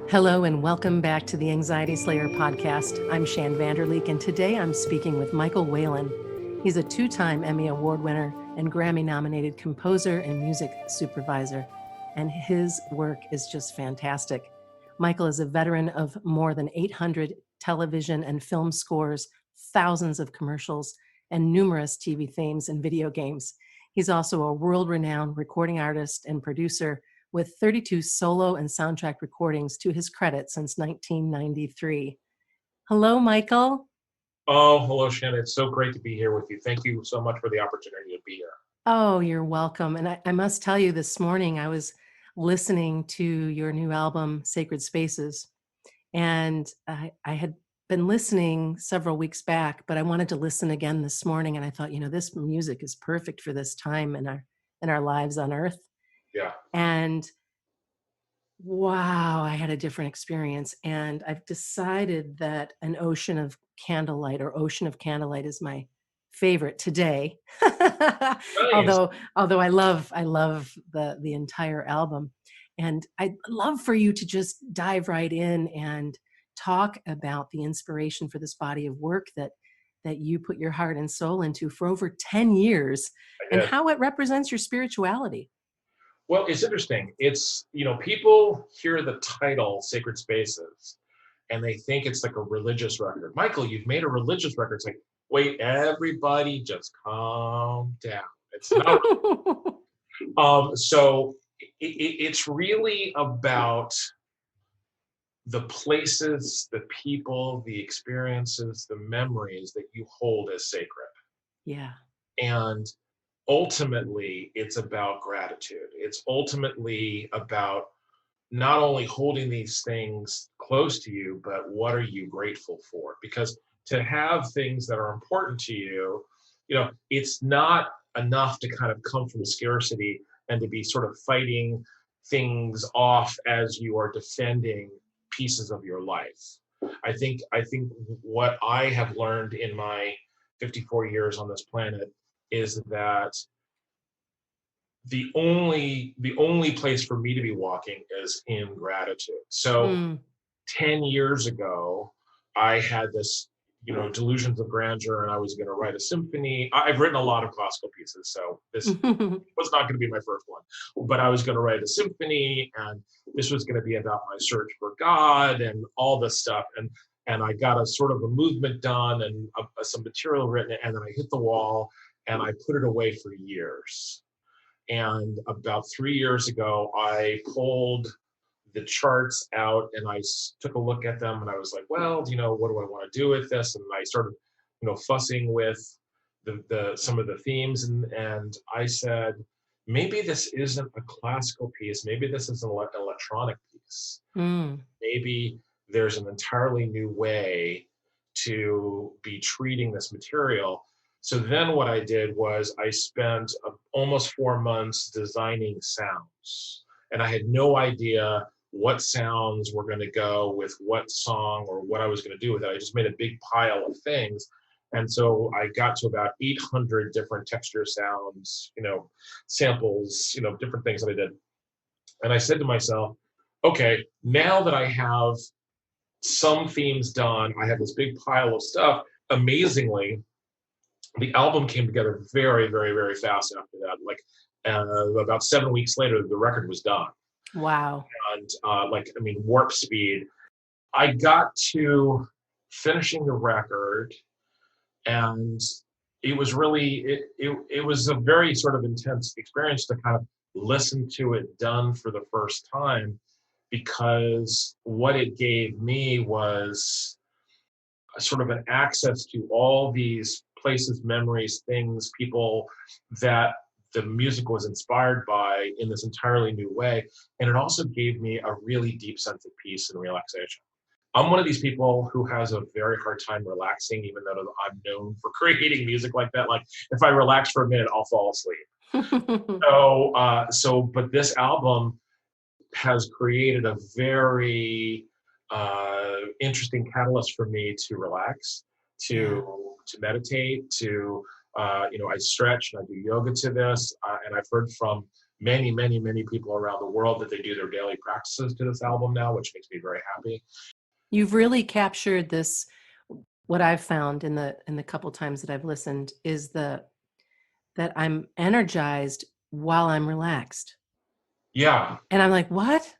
Hello and welcome back to the Anxiety Slayer podcast. I'm Shann Vanderleek, and today I'm speaking with Michael Whalen. He's a two-time Emmy Award winner and Grammy-nominated composer and music supervisor, and his work is just fantastic. Michael is a veteran of more than 800 television and film scores, thousands of commercials, and numerous TV themes and video games. He's also a world-renowned recording artist and producer with 32 solo and soundtrack recordings to his credit since 1993. Hello, Michael. Oh, hello, Shannon. It's so great to be here with you. Thank you so much for the opportunity to be here. Oh, you're welcome. And I must tell you, this morning I was listening to your new album, Sacred Spaces, and I had been listening several weeks back, but I wanted to listen again this morning, and I thought, this music is perfect for this time in our lives on Earth. Yeah. And wow, I had a different experience. And I've decided that An Ocean of Candlelight or Ocean of Candlelight is my favorite today. Nice. although I love the entire album. And I'd love for you to just dive right in and talk about the inspiration for this body of work that you put your heart and soul into for over 10 years and how it represents your spirituality. Well, it's interesting. It's, people hear the title Sacred Spaces and they think it's like a religious record. Michael, you've made a religious record. It's like, wait, everybody just calm down. It's not. So it's really about the places, the people, the experiences, the memories that you hold as sacred. Yeah. And ultimately, it's about gratitude. It's ultimately about not only holding these things close to you, but what are you grateful for? Because to have things that are important to you, it's not enough to kind of come from scarcity and to be sort of fighting things off as you are defending pieces of your life. I think what I have learned in my 54 years on this planet is that the only place for me to be walking is in gratitude. So 10 years ago, I had this, delusions of grandeur, and I was going to write a symphony. I've written a lot of classical pieces, so this was not going to be my first one, but I was going to write a symphony, and this was going to be about my search for God and all this stuff. And I got a sort of a movement done and some material written, and then I hit the wall and I put it away for years. And about 3 years ago, I pulled the charts out and I took a look at them and I was like, well, what do I want to do with this? And I started, fussing with the some of the themes. And I said, maybe this isn't a classical piece. Maybe this is an electronic piece. Maybe there's an entirely new way to be treating this material. So then what I did was I spent almost 4 months designing sounds, and I had no idea what sounds were going to go with what song or what I was going to do with it. I just made a big pile of things. And so I got to about 800 different texture sounds, samples, different things that I did. And I said to myself, okay, now that I have some themes done, I have this big pile of stuff. Amazingly, the album came together very, very, very fast after that. Like about 7 weeks later, the record was done. Wow. And warp speed. I got to finishing the record, and it was really, it was a very sort of intense experience to kind of listen to it done for the first time, because what it gave me was sort of an access to all these places, memories, things, people that the music was inspired by in this entirely new way. And it also gave me a really deep sense of peace and relaxation. I'm one of these people who has a very hard time relaxing, even though I'm known for creating music like that. Like if I relax for a minute, I'll fall asleep. But this album has created a very interesting catalyst for me to relax, to meditate, to I stretch and I do yoga to this, and I've heard from many, many, many people around the world that they do their daily practices to this album now, which makes me very happy. You've really captured this. What I've found in the couple times that I've listened is that I'm energized while I'm relaxed. Yeah. And I'm like, what?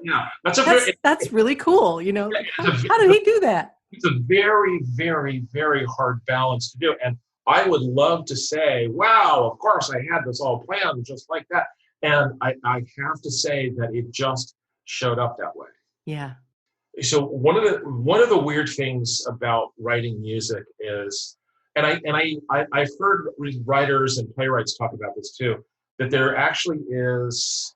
Yeah. That's really cool. You know, like how did he do that? It's a very, very, very hard balance to do. And I would love to say, wow, of course I had this all planned just like that. And I have to say that it just showed up that way. Yeah. So one of the weird things about writing music is, and I've heard writers and playwrights talk about this too, that there actually is,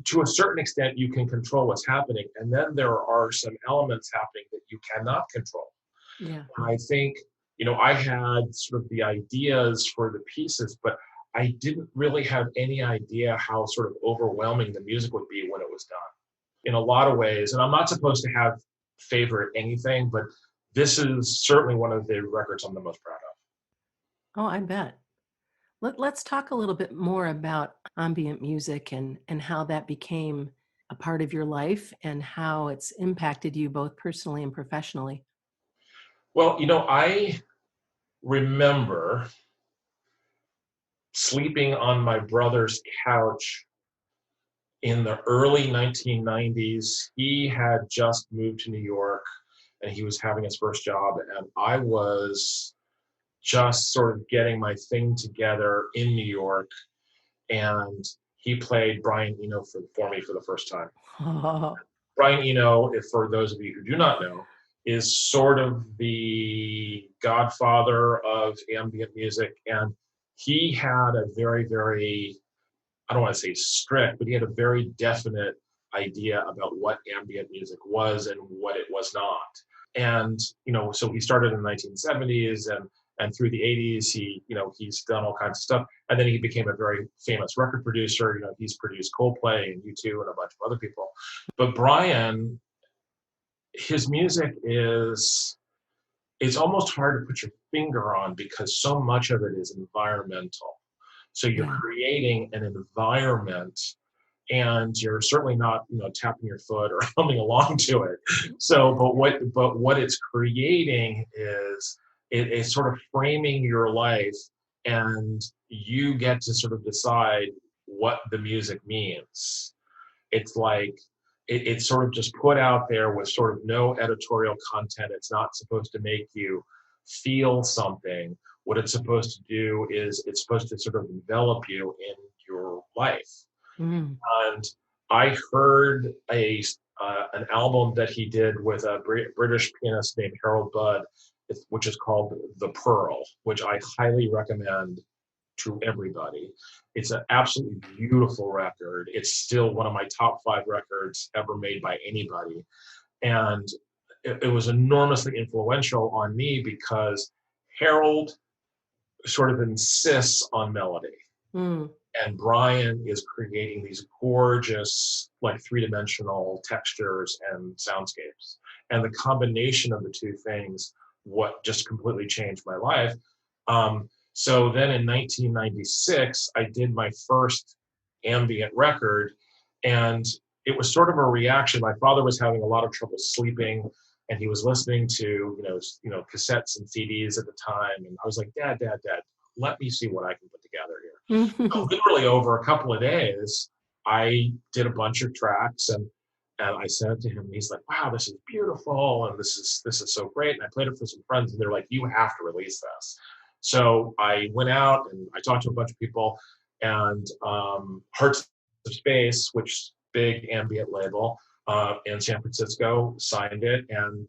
to a certain extent, you can control what's happening, and then there are some elements happening that you cannot control. Yeah. And I think, I had sort of the ideas for the pieces, but I didn't really have any idea how sort of overwhelming the music would be when it was done. In a lot of ways, and I'm not supposed to have favorite anything, but this is certainly one of the records I'm the most proud of. Oh, I bet. Let's talk a little bit more about ambient music and how that became a part of your life and how it's impacted you both personally and professionally. Well, I remember sleeping on my brother's couch in the early 1990s. He had just moved to New York and he was having his first job, and I was just sort of getting my thing together in New York, and he played Brian Eno for me for the first time. Brian Eno, if for those of you who do not know, is sort of the godfather of ambient music, and he had a very, very, I don't want to say strict, but he had a very definite idea about what ambient music was and what it was not. And, so he started in the 1970s and through the 80s, he's done all kinds of stuff. And then he became a very famous record producer. He's produced Coldplay and U2 and a bunch of other people. But Brian, his music it's almost hard to put your finger on because so much of it is environmental. So you're creating an environment, and you're certainly not, tapping your foot or humming along to it. So, but what it's creating is it's sort of framing your life, and you get to sort of decide what the music means. It's like it's sort of just put out there with sort of no editorial content. It's not supposed to make you feel something. What it's supposed to do is it's supposed to sort of envelop you in your life. Mm. And I heard an album that he did with a British pianist named Harold Budd, which is called The Pearl, which I highly recommend to everybody. It's an absolutely beautiful record. It's still one of my top 5 records ever made by anybody. And it was enormously influential on me because Harold sort of insists on melody. Mm. And Brian is creating these gorgeous, like 3-dimensional textures and soundscapes. And the combination of the two things, what just completely changed my life. So then in 1996, I did my first ambient record, and it was sort of a reaction. My father was having a lot of trouble sleeping, and he was listening to, cassettes and CDs at the time. And I was like, Dad, let me see what I can put together here. So literally over a couple of days, I did a bunch of tracks, and I sent it to him, and he's like, wow, this is beautiful, and this is so great. And I played it for some friends, and they're like, you have to release this. So I went out and I talked to a bunch of people, and Hearts of Space, which big ambient label in San Francisco, signed it, and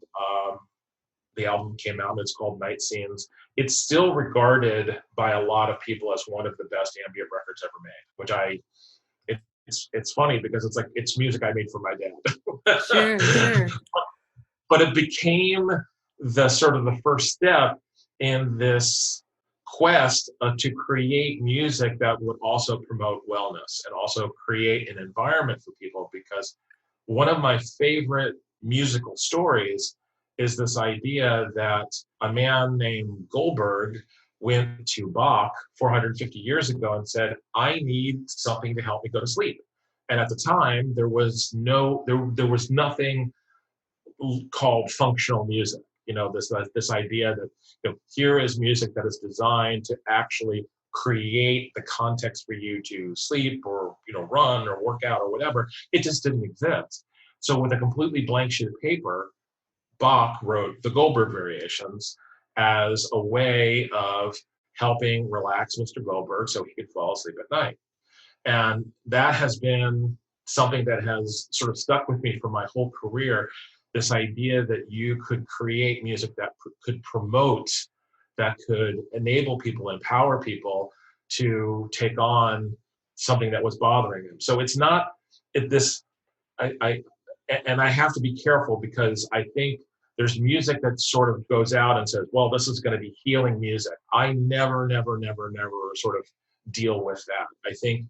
the album came out, and it's called Night Scenes. It's still regarded by a lot of people as one of the best ambient records ever made, which it's funny because it's like, it's music I made for my dad. Sure. But it became the sort of the first step in this quest to create music that would also promote wellness and also create an environment for people. Because one of my favorite musical stories is this idea that a man named Goldberg went to Bach 450 years ago and said, I need something to help me go to sleep. And at the time, there was nothing called functional music. This idea that here is music that is designed to actually create the context for you to sleep or run or work out or whatever. It just didn't exist. So with a completely blank sheet of paper, Bach wrote the Goldberg Variations as a way of helping relax Mr. Goldberg so he could fall asleep at night. And that has been something that has sort of stuck with me for my whole career. This idea that you could create music that could promote, that could enable people, empower people to take on something that was bothering them. So it's not this, and I have to be careful because I think there's music that sort of goes out and says, well, this is going to be healing music. I never sort of deal with that. I think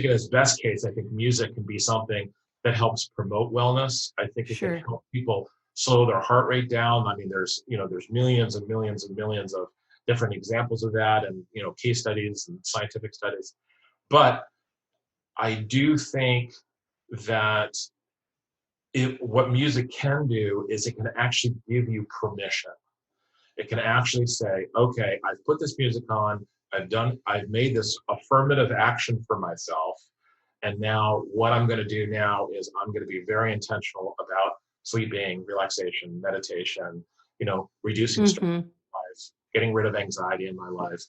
in its best case, I think music can be something that helps promote wellness. I think it can help people slow their heart rate down. I mean, there's millions and millions and millions of different examples of that, and case studies and scientific studies. But I do think that what music can do is it can actually give you permission. It can actually say, okay, I've put this music on, I've made this affirmative action for myself. And now what I'm going to do now is I'm going to be very intentional about sleeping, relaxation, meditation, reducing stress in my life, getting rid of anxiety in my life.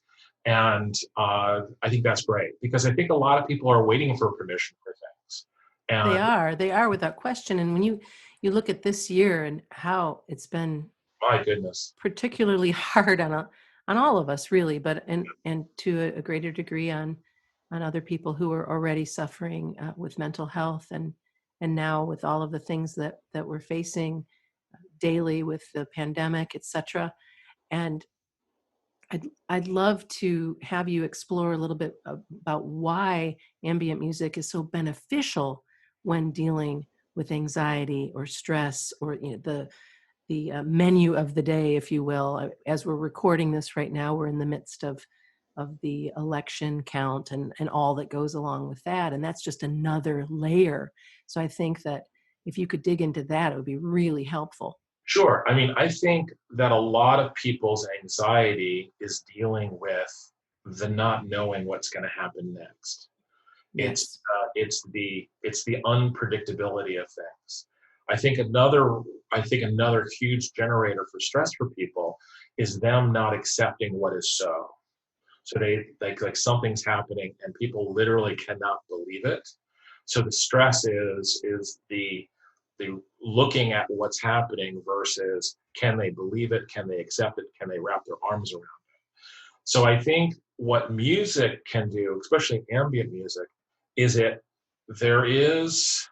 And I think that's great because I think a lot of people are waiting for permission for things. And They are without question. And when you look at this year and how it's been, my goodness, particularly hard on all of us, really, but and to a greater degree on other people who are already suffering with mental health, and now with all of the things that we're facing daily with the pandemic, etc. And I'd love to have you explore a little bit about why ambient music is so beneficial when dealing with anxiety or stress, or the menu of the day, if you will. As we're recording this right now, we're in the midst of the election count and all that goes along with that, and that's just another layer. So I think that if you could dig into that, it would be really helpful. Sure. I mean, I think that a lot of people's anxiety is dealing with the not knowing what's going to happen next. Yes. It's the unpredictability of things. I think another huge generator for stress for people is them not accepting what is so. So they like something's happening and people literally cannot believe it. So the stress is the looking at what's happening versus can they believe it, can they accept it, can they wrap their arms around it. So I think what music can do, especially ambient music, is there is,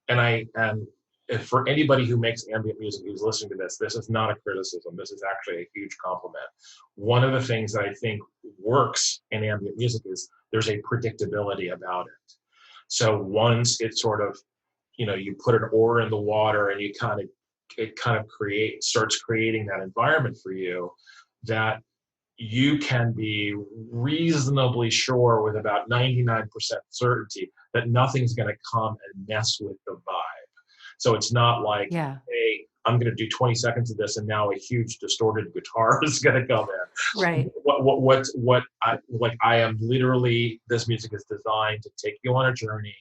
and if for anybody who makes ambient music who's listening to this is not a criticism, this is actually a huge compliment. One of the things that I think works in ambient music is there's a predictability about it. So once it sort of, you put an oar in the water and it kind of starts creating that environment for you that you can be reasonably sure with about 99% certainty that nothing's going to come and mess with the vibe. So it's not like, hey, I'm going to do 20 seconds of this and now a huge distorted guitar is going to come in. Right. I am literally, this music is designed to take you on a journey,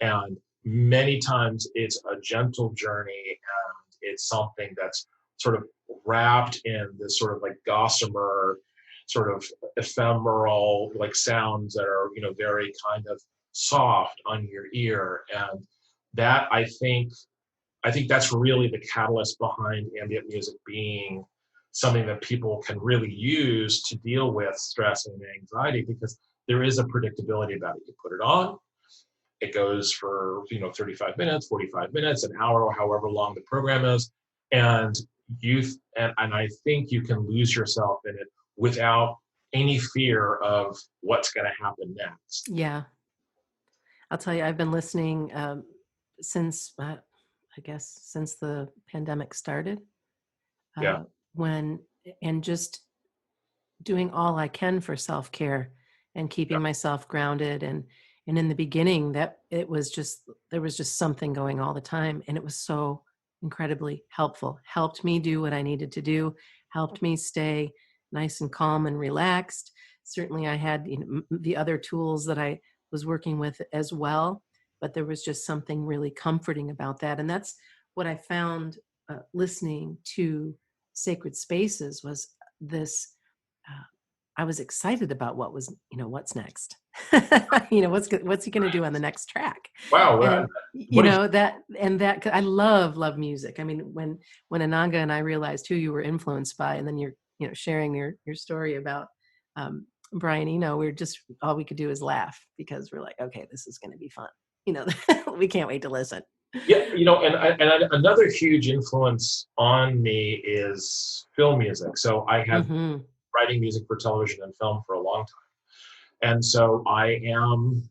and many times it's a gentle journey, and it's something that's sort of wrapped in this sort of like gossamer, sort of ephemeral like sounds that are very kind of soft on your ear. And that I think that's really the catalyst behind ambient music being something that people can really use to deal with stress and anxiety, because there is a predictability about it. You put it on, it goes for 35 minutes, 45 minutes, an hour, or however long the program is, and I think you can lose yourself in it without any fear of what's going to happen next. Yeah. I'll tell you, I've been listening since, I guess, since the pandemic started. Yeah. And just doing all I can for self-care and keeping myself grounded. And in the beginning, that it was just, there was just something going all the time. And it was so incredibly helpful. Helped me do what I needed to do, helped me stay nice and calm and relaxed. Certainly I had, the other tools that I was working with as well, but there was just something really comforting about that. And that's what I found listening to Sacred Spaces was this. Uh, I was excited about what was, what's next. What's he going to do on the next track? Wow. And What did that I love music. I mean, when Ananga and I realized who you were influenced by, and then you're sharing your story about Brian Eno, we're just, all we could do is laugh, because we're like, okay, this is going to be fun. We can't wait to listen. Yeah, another huge influence on me is film music. So I have Mm-hmm. writing music for television and film for a long time. And so I am,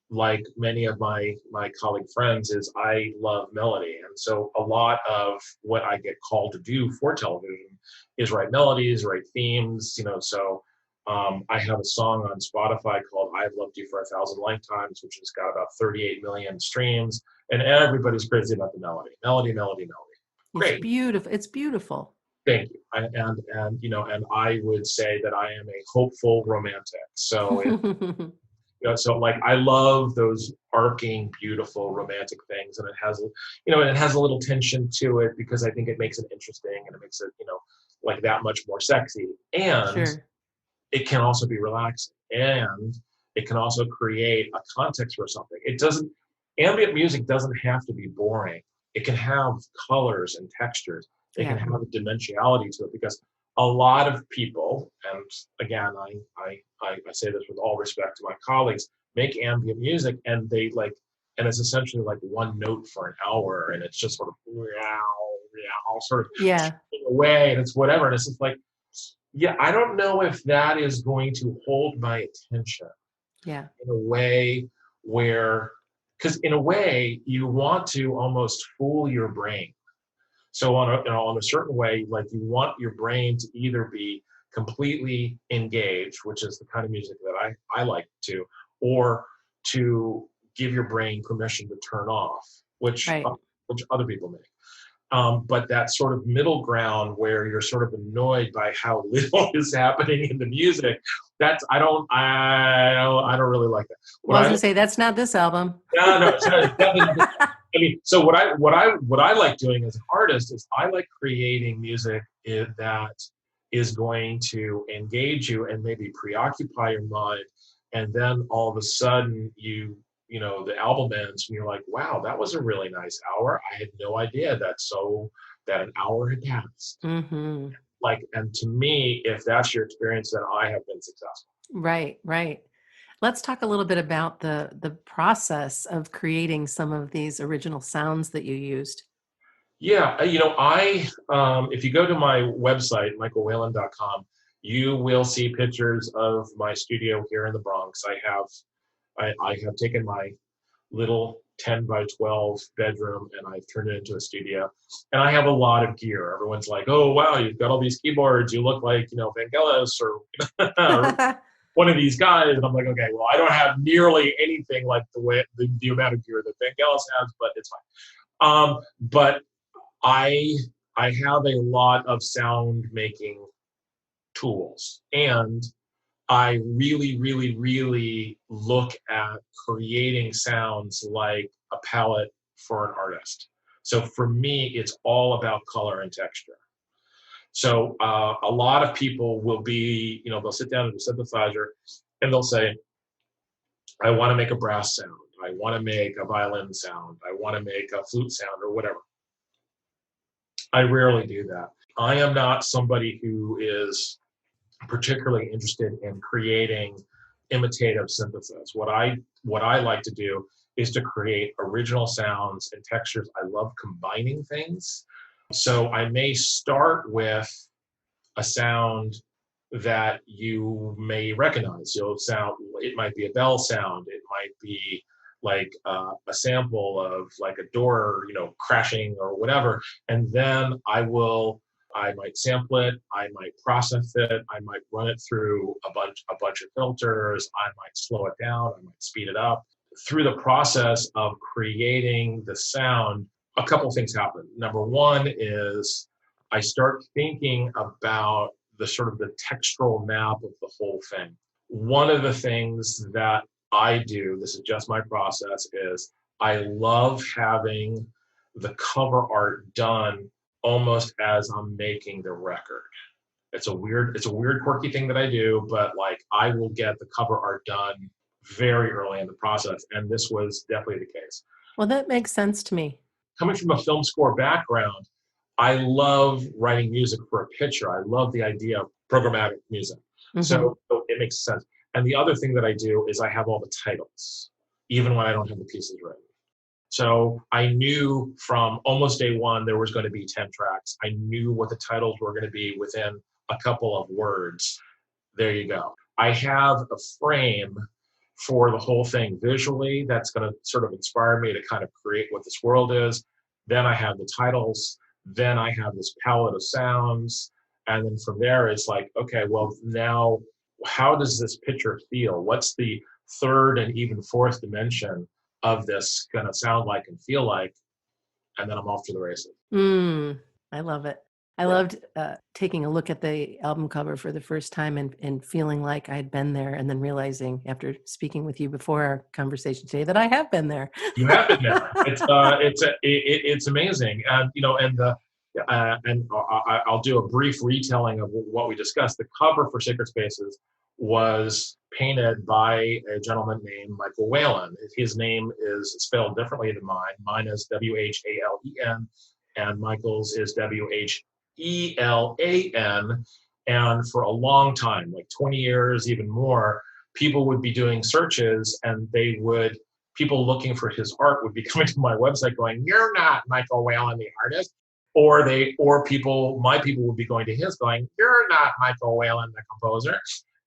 like many of my colleague friends, is I love melody. And so a lot of what I get called to do for television is write melodies, write themes, so I have a song on Spotify called I've Loved You for 1,000 Lifetimes, which has got about 38 million streams, and everybody's crazy about the melody. It's Great. beautiful. It's beautiful. Thank you. And I would say that I am a hopeful romantic. So so like I love those arcing, beautiful, romantic things, and it has a little tension to it, because I think it makes it interesting, and it makes it like that much more sexy, and Sure. it can also be relaxing, and it can also create a context for something. Ambient music doesn't have to be boring. It can have colors and textures. It can Yeah. have a dimensionality to it, because a lot of people, and again, I say this with all respect to my colleagues, make ambient music, and and it's essentially like one note for an hour, and it's just sort of all sort of Yeah. away, and it's whatever, and it's just like, yeah, I don't know if that is going to hold my attention Yeah. in a way where, because in a way you want to almost fool your brain. So on a certain way, like you want your brain to either be completely engaged, which is the kind of music that I like to, or to give your brain permission to turn off, which Right. other people make. But that sort of middle ground where you're sort of annoyed by how little is happening in the music, that's I don't really like that. Well, I was gonna say that's not this album. No, it's definitely. I mean, so what I like doing as an artist is I like creating music that is going to engage you and maybe preoccupy your mind, and then all of a sudden the album ends and you're like, wow, that was a really nice hour. I had no idea that an hour had passed. Mm-hmm. Like, and to me, if that's your experience, then I have been successful. Right. Right. Let's talk a little bit about the process of creating some of these original sounds that you used. Yeah, if you go to my website, michaelwhalen.com, you will see pictures of my studio here in the Bronx. I have taken my little 10 by 12 bedroom and I've turned it into a studio. And I have a lot of gear. Everyone's like, oh, wow, you've got all these keyboards. You look like, Vangelis or one of these guys. And I'm like, okay, well, I don't have nearly anything like the amount of gear that Vangelis has, but it's fine. But I have a lot of sound making tools, and I really, really, really look at creating sounds like a palette for an artist. So for me, it's all about color and texture. So a lot of people will be, they'll sit down at a synthesizer and they'll say, I want to make a brass sound. I want to make a violin sound. I want to make a flute sound or whatever. I rarely do that. I am not somebody who is particularly interested in creating imitative synthesis. What I like to do is to create original sounds and textures. I love combining things. So I may start with a sound that you may recognize. It might be a bell sound. It might be like a sample of like a door, crashing or whatever. And then I will I might sample it, I might process it, I might run it through a bunch of filters, I might slow it down, I might speed it up. Through the process of creating the sound, a couple things happen. Number one is I start thinking about the sort of the textural map of the whole thing. One of the things that I do, this is just my process, is I love having the cover art done almost as I'm making the record. It's a weird, quirky thing that I do, but like I will get the cover art done very early in the process. And this was definitely the case. Well, that makes sense to me. Coming from a film score background, I love writing music for a picture. I love the idea of programmatic music. Mm-hmm. So it makes sense. And the other thing that I do is I have all the titles, even when I don't have the pieces written. So I knew from almost day one there was going to be 10 tracks. I knew what the titles were going to be within a couple of words. There you go. I have a frame for the whole thing visually that's going to sort of inspire me to kind of create what this world is. Then I have the titles. Then I have this palette of sounds. And then from there, it's like, okay, well, now how does this picture feel? What's the third and even fourth dimension of this going to sound like and feel like? And then I'm off to the races. I love it. I loved taking a look at the album cover for the first time and feeling like I'd been there, and then realizing after speaking with you before our conversation today that I have been there. You have been there. It's amazing, and I'll do a brief retelling of what we discussed. The cover for Sacred Spaces was painted by a gentleman named Michael Whalen. His name is spelled differently than mine. Mine is Whalen, and Michael's is Whelan. And for a long time, like 20 years, even more, people would be doing searches, and people looking for his art would be coming to my website going, "You're not Michael Whalen, the artist." Or my people would be going to his going, "You're not Michael Whalen, the composer."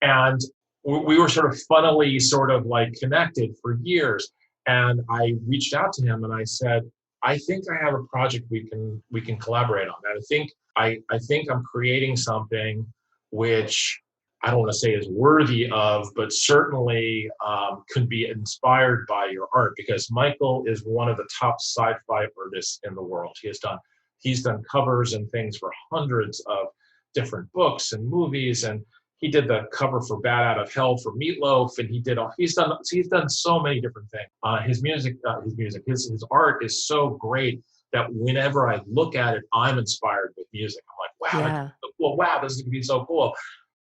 And we were sort of funnily sort of like connected for years. And I reached out to him and I said, I think I have a project we can collaborate on. And I think I'm creating something which I don't want to say is worthy of, but certainly could be inspired by your art, because Michael is one of the top sci-fi artists in the world. He's done covers and things for hundreds of different books and movies, and he did the cover for Bat Out of Hell for Meatloaf, and he's done so many different things. His art is so great that whenever I look at it, I'm inspired with music. I'm like, wow, Yeah. that's so cool. Wow, this is going to be so cool.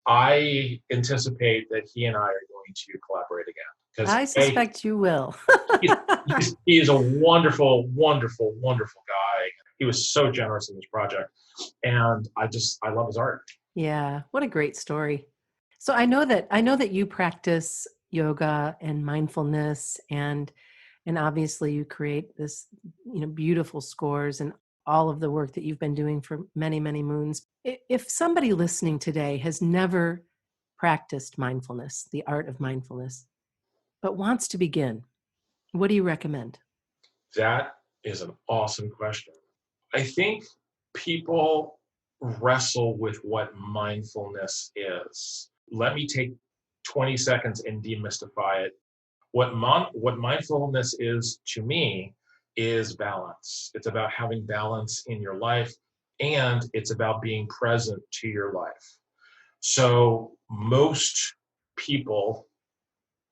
I anticipate that he and I are going to collaborate again. I suspect you will. He is a wonderful, wonderful, wonderful guy. He was so generous in this project, and I love his art. Yeah, what a great story. So I know that you practice yoga and mindfulness, and obviously you create this, beautiful scores and all of the work that you've been doing for many, many moons. If somebody listening today has never practiced mindfulness, the art of mindfulness, but wants to begin, what do you recommend? That is an awesome question. I think people wrestle with what mindfulness is. Let me take 20 seconds and demystify it. What mindfulness is to me is balance. It's about having balance in your life, and it's about being present to your life. So most people,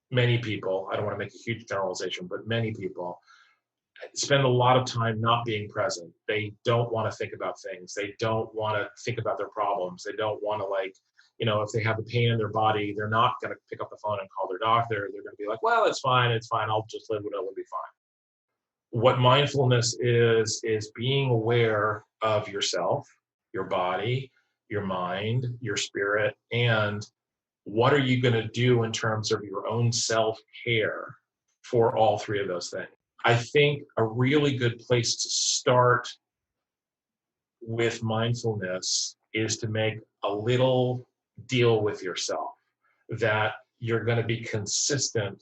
many people, I don't want to make a huge generalization, but many people spend a lot of time not being present. They don't want to think about things. They don't want to think about their problems. They don't want to if they have a pain in their body, they're not going to pick up the phone and call their doctor. They're going to be like, well, it's fine. I'll just live with it. It'll be fine. What mindfulness is being aware of yourself, your body, your mind, your spirit, and what are you going to do in terms of your own self-care for all three of those things. I think a really good place to start with mindfulness is to make a little deal with yourself that you're going to be consistent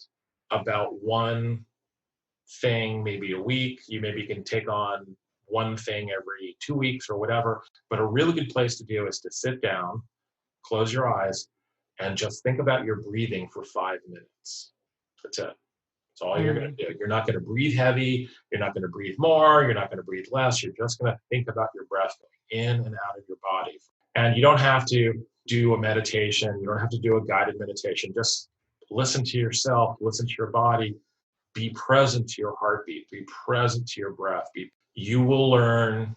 about one thing, maybe a week. You maybe can take on one thing every 2 weeks or whatever. But a really good place to do is to sit down, close your eyes, and just think about your breathing for 5 minutes. That's it. That's all you're going to do. You're not going to breathe heavy. You're not going to breathe more. You're not going to breathe less. You're just going to think about your breath going in and out of your body. And you don't have to do a meditation. You don't have to do a guided meditation. Just listen to yourself, listen to your body, be present to your heartbeat, be present to your breath. You will learn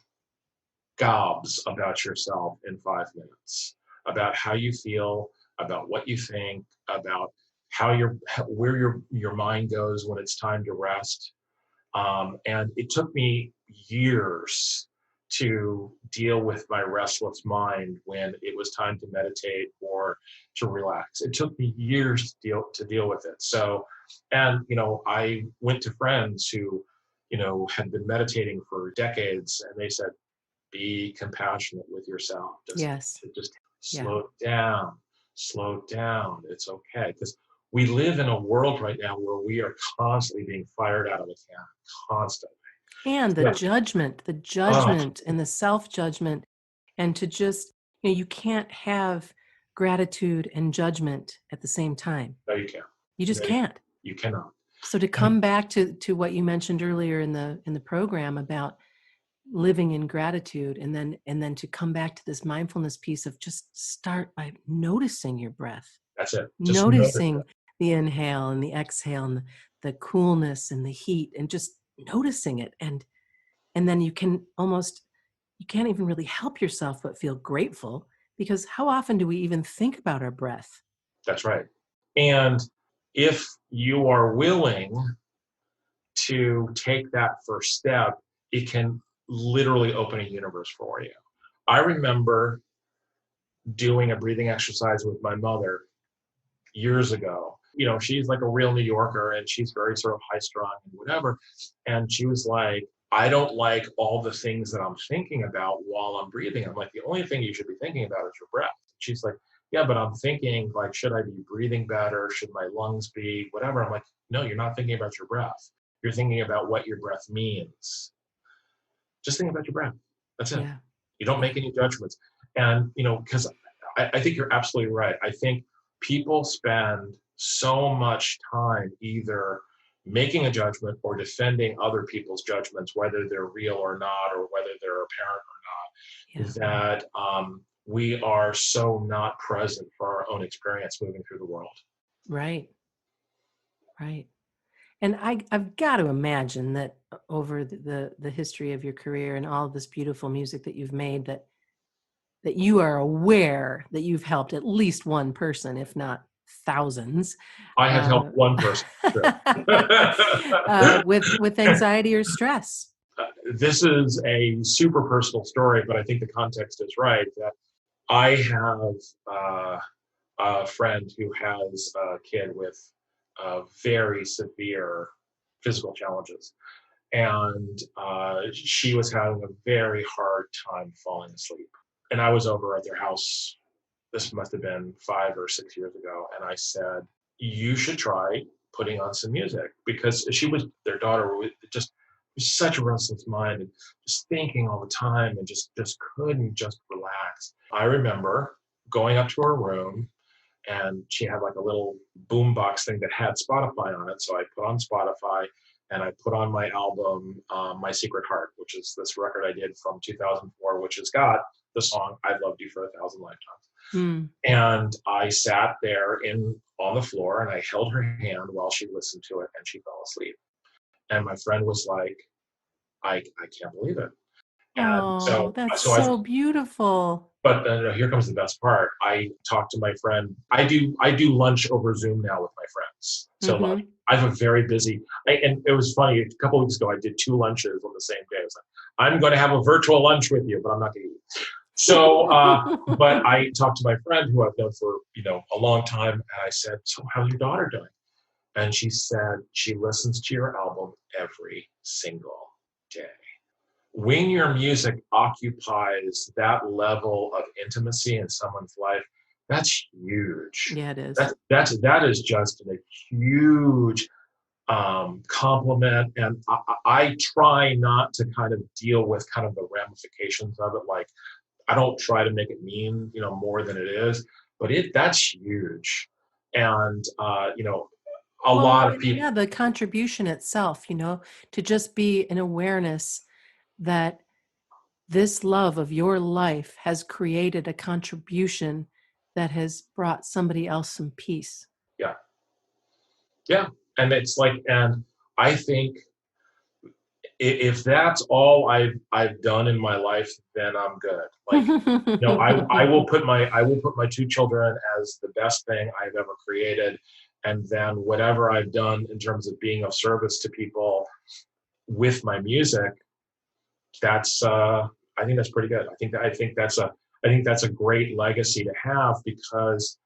gobs about yourself in 5 minutes, about how you feel, about what you think, about where your mind goes when it's time to rest. And it took me years to deal with my restless mind when it was time to meditate or to relax. It took me years to deal with it. So, and I went to friends who, had been meditating for decades, and they said, be compassionate with yourself. Just slow down. It's okay. Because we live in a world right now where we are constantly being fired out of the cannon, constantly. And the judgment and the self-judgment, and to just, you can't have gratitude and judgment at the same time. No, you can't. You just can't. You cannot. So to come back to what you mentioned earlier in the program about living in gratitude, and then to come back to this mindfulness piece of just start by noticing your breath. That's it. Just noticing the inhale and the exhale and the coolness and the heat, and just noticing it. And then you can't even really help yourself but feel grateful, because how often do we even think about our breath? That's right. And if you are willing to take that first step, it can literally open a universe for you. I remember doing a breathing exercise with my mother years ago. She's like a real New Yorker, and she's very sort of high strung and whatever. And she was like, I don't like all the things that I'm thinking about while I'm breathing. I'm like, the only thing you should be thinking about is your breath. She's like, yeah, but I'm thinking, like, should I be breathing better? Should my lungs be whatever? I'm like, no, you're not thinking about your breath. You're thinking about what your breath means. Just think about your breath. That's it. Yeah. You don't make any judgments. And, because I think you're absolutely right. I think people spend so much time either making a judgment or defending other people's judgments, whether they're real or not, or whether they're apparent or not, that we are so not present for our own experience moving through the world. Right. And I've got to imagine that over the history of your career and all of this beautiful music that you've made, that you are aware that you've helped at least one person, if not thousands. I have helped one person. with anxiety or stress. This is a super personal story, but I think the context is right. That I have a friend who has a kid with very severe physical challenges. And she was having a very hard time falling asleep. And I was over at their house, this must have been 5 or 6 years ago. And I said, you should try putting on some music, because their daughter just was such a restless mind and just thinking all the time and just couldn't just relax. I remember going up to her room, and she had like a little boombox thing that had Spotify on it. So I put on Spotify and I put on my album, My Secret Heart, which is this record I did from 2004, which has got the song I've Loved You for 1,000 Lifetimes. And I sat there on the floor and I held her hand while she listened to it, and she fell asleep. And my friend was like, I can't believe it. And that's so beautiful. But here comes the best part. I talked to my friend. I do lunch over Zoom now with my friends. So I have a very busy, and it was funny, a couple of weeks ago, I did 2 lunches on the same day. I was like, I'm going to have a virtual lunch with you, but I'm not going to eat. So, but I talked to my friend who I've known for, a long time. And I said, so how's your daughter doing? And she said, she listens to your album every single day. When your music occupies that level of intimacy in someone's life, that's huge. Yeah, it is. That is just a huge compliment. And I try not to kind of deal with kind of the ramifications of it. Like, I don't try to make it mean, more than it is, but that's huge. And, a lot of people. Yeah, the contribution itself, to just be an awareness that this love of your life has created a contribution that has brought somebody else some peace. Yeah. Yeah. And it's like, and I think if that's all I've done in my life, then I'm good. Like, I will put my two children as the best thing I've ever created. And then whatever I've done in terms of being of service to people with my music, that's I think that's pretty good. I think that's a great legacy to have, because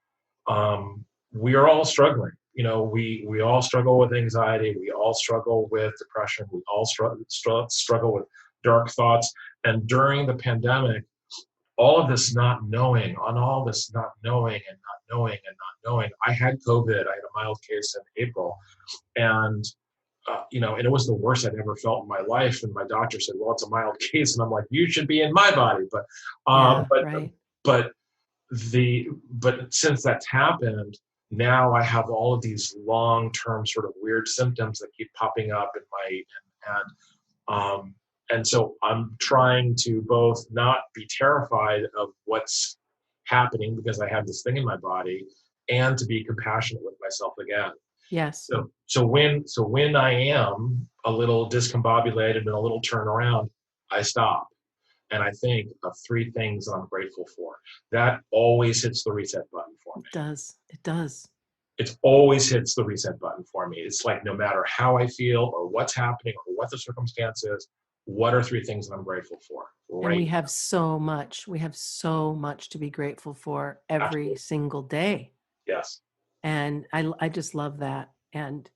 we are all struggling. We all struggle with anxiety. We all struggle with depression. We all struggle with dark thoughts. And during the pandemic, all of this not knowing, and not knowing, I had COVID. I had a mild case in April, and and it was the worst I'd ever felt in my life. And my doctor said, "Well, it's a mild case," and I'm like, "You should be in my body." But right. but since that's happened, now I have all of these long-term sort of weird symptoms that keep popping up in and so I'm trying to both not be terrified of what's happening because I have this thing in my body, and to be compassionate with myself again. Yes. So when I am a little discombobulated and a little turnaround, I stop. And I think of three things that I'm grateful for. That always hits the reset button for me. It does. It always hits the reset button for me. It's like, no matter how I feel or what's happening or what the circumstance is, what are three things that I'm grateful for? Right. And we have so much. We have so much to be grateful for every Absolutely. single day. Yes. And I just love that. And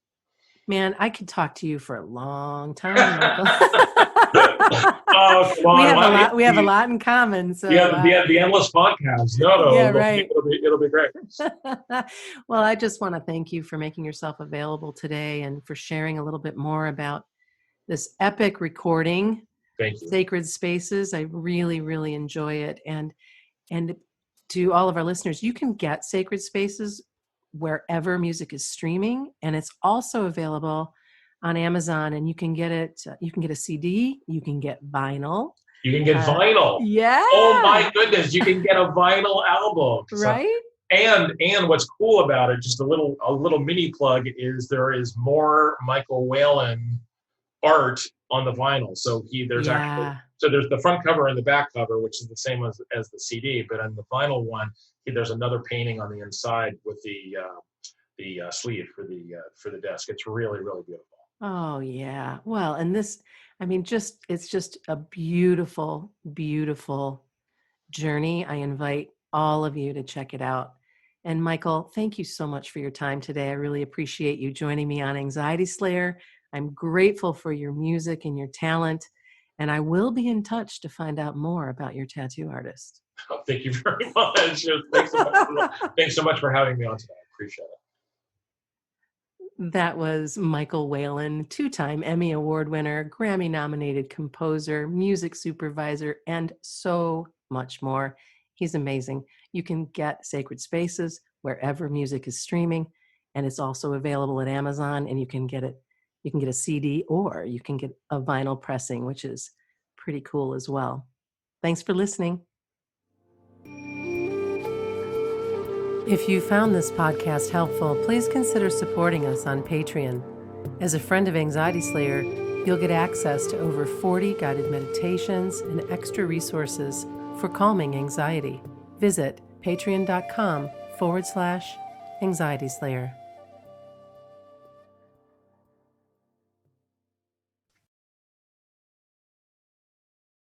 man, I could talk to you for a long time, Michael. Oh, come on. We have a lot in common. So the endless podcast. No, yeah, right. It'll be great. Well, I just want to thank you for making yourself available today and for sharing a little bit more about this epic recording. Thank you. Sacred Spaces. I really, really enjoy it. And to all of our listeners, you can get Sacred Spaces wherever music is streaming, and it's also available on Amazon. And you can get it. You can get a CD. You can get vinyl. You can get vinyl. Yeah. Oh my goodness, you can get a vinyl album. Right. And what's cool about it, just a little mini plug, is there is more Michael Whalen art on the vinyl. So there's the front cover and the back cover, which is the same as the CD, but on the vinyl one, there's another painting on the inside with the sleeve for the desk. It's really, really beautiful. Oh yeah. Well, and this, it's just a beautiful, beautiful journey. I invite all of you to check it out. And Michael, thank you so much for your time today. I really appreciate you joining me on Anxiety Slayer. I'm grateful for your music and your talent, and I will be in touch to find out more about your tattoo artist. Oh, thank you very much. Thanks so much for having me on today. I appreciate it. That was Michael Whalen, 2-time Emmy Award winner, Grammy-nominated composer, music supervisor, and so much more. He's amazing. You can get Sacred Spaces wherever music is streaming, and it's also available at Amazon, and you can get a CD, or you can get a vinyl pressing, which is pretty cool as well. Thanks for listening. If you found this podcast helpful, please consider supporting us on Patreon. As a friend of Anxiety Slayer, you'll get access to over 40 guided meditations and extra resources for calming anxiety. Visit patreon.com/Anxiety Slayer.